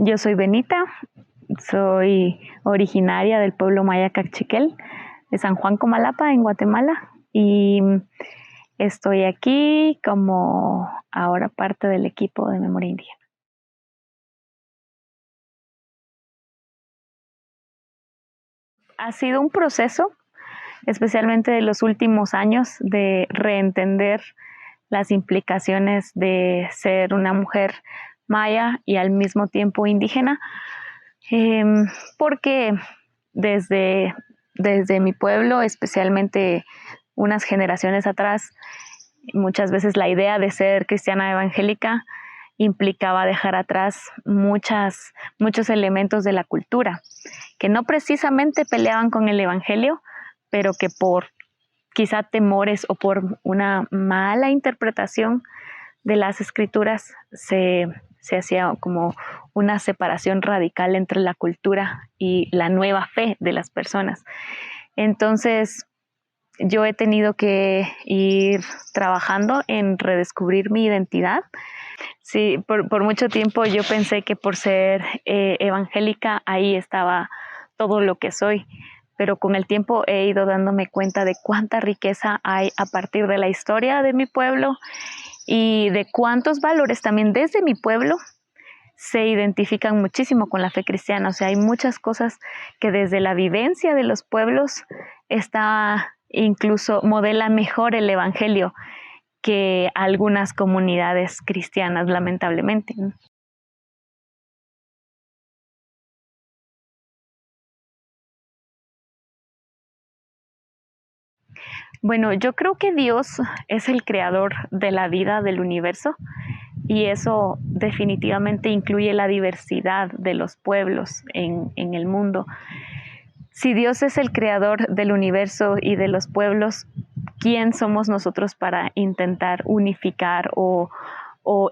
Yo soy Benita, soy originaria del pueblo maya Cachiquel, de San Juan Comalapa, en Guatemala, y estoy aquí como ahora parte del equipo de Memoria Indígena. Ha sido un proceso, especialmente de los últimos años, de reentender las implicaciones de ser una mujer maya y al mismo tiempo indígena, porque desde mi pueblo, especialmente unas generaciones atrás, muchas veces la idea de ser cristiana evangélica implicaba dejar atrás muchos elementos de la cultura, que no precisamente peleaban con el evangelio, pero que por quizá temores o por una mala interpretación de las escrituras se hacía como una separación radical entre la cultura y la nueva fe de las personas. Entonces, yo he tenido que ir trabajando en redescubrir mi identidad. Sí, por mucho tiempo yo pensé que por ser evangélica ahí estaba todo lo que soy, pero con el tiempo he ido dándome cuenta de cuánta riqueza hay a partir de la historia de mi pueblo y de cuántos valores también desde mi pueblo se identifican muchísimo con la fe cristiana. O sea, hay muchas cosas que desde la vivencia de los pueblos incluso modela mejor el evangelio que algunas comunidades cristianas, lamentablemente. Bueno, yo creo que Dios es el creador de la vida, del universo, y eso definitivamente incluye la diversidad de los pueblos en el mundo. Si Dios es el creador del universo y de los pueblos, ¿quién somos nosotros para intentar unificar o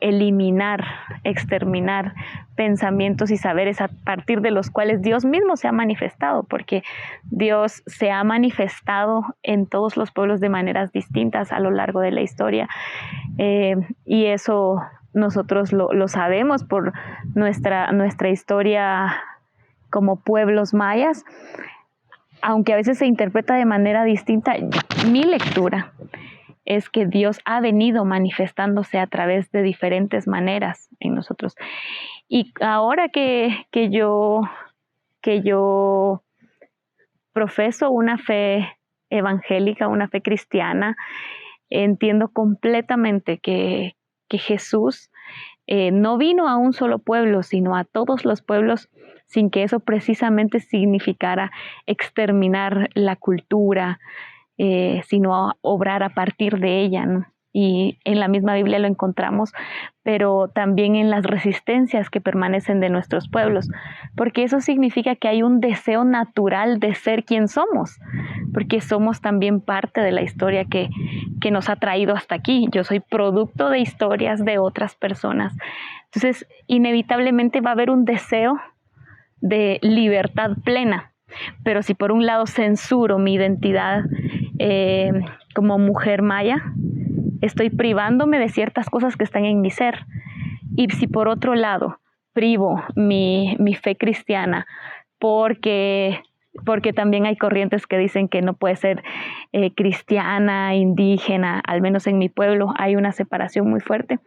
eliminar, exterminar pensamientos y saberes a partir de los cuales Dios mismo se ha manifestado? Porque Dios se ha manifestado en todos los pueblos de maneras distintas a lo largo de la historia, y eso nosotros lo sabemos por nuestra historia como pueblos mayas, aunque a veces se interpreta de manera distinta. Mi lectura es que Dios ha venido manifestándose a través de diferentes maneras en nosotros. Y ahora que yo profeso una fe evangélica, una fe cristiana, entiendo completamente que Jesús no vino a un solo pueblo, sino a todos los pueblos, sin que eso precisamente significara exterminar la cultura, sino obrar a partir de ella, ¿no? Y en la misma Biblia lo encontramos, pero también en las resistencias que permanecen de nuestros pueblos, porque eso significa que hay un deseo natural de ser quien somos, porque somos también parte de la historia que nos ha traído hasta aquí. Yo soy producto de historias de otras personas. Entonces, inevitablemente va a haber un deseo de libertad plena. Pero si por un lado censuro mi identidad como mujer maya, estoy privándome de ciertas cosas que están en mi ser. Y si por otro lado privo mi fe cristiana porque también hay corrientes que dicen que no puede ser cristiana, indígena, al menos en mi pueblo hay una separación muy fuerte.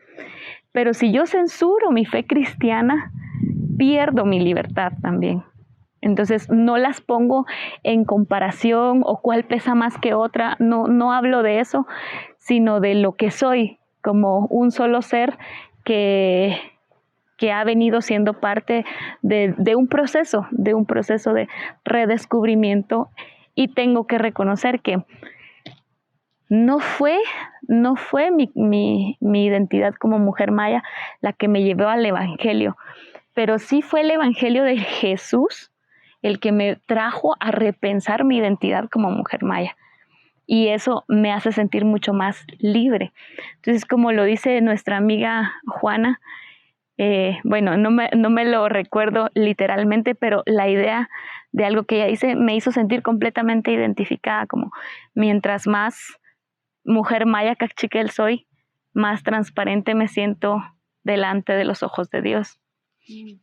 Pero si yo censuro mi fe cristiana, pierdo mi libertad también. Entonces no las pongo en comparación o cuál pesa más que otra, no hablo de eso, sino de lo que soy como un solo ser que ha venido siendo parte de un proceso de redescubrimiento, y tengo que reconocer que no fue mi identidad como mujer maya la que me llevó al evangelio, pero sí fue el evangelio de Jesús el que me trajo a repensar mi identidad como mujer maya. Y eso me hace sentir mucho más libre. Entonces, como lo dice nuestra amiga Juana, bueno, no me lo recuerdo literalmente, pero la idea de algo que ella dice me hizo sentir completamente identificada, como mientras más mujer maya cachiquel soy, más transparente me siento delante de los ojos de Dios. Mm.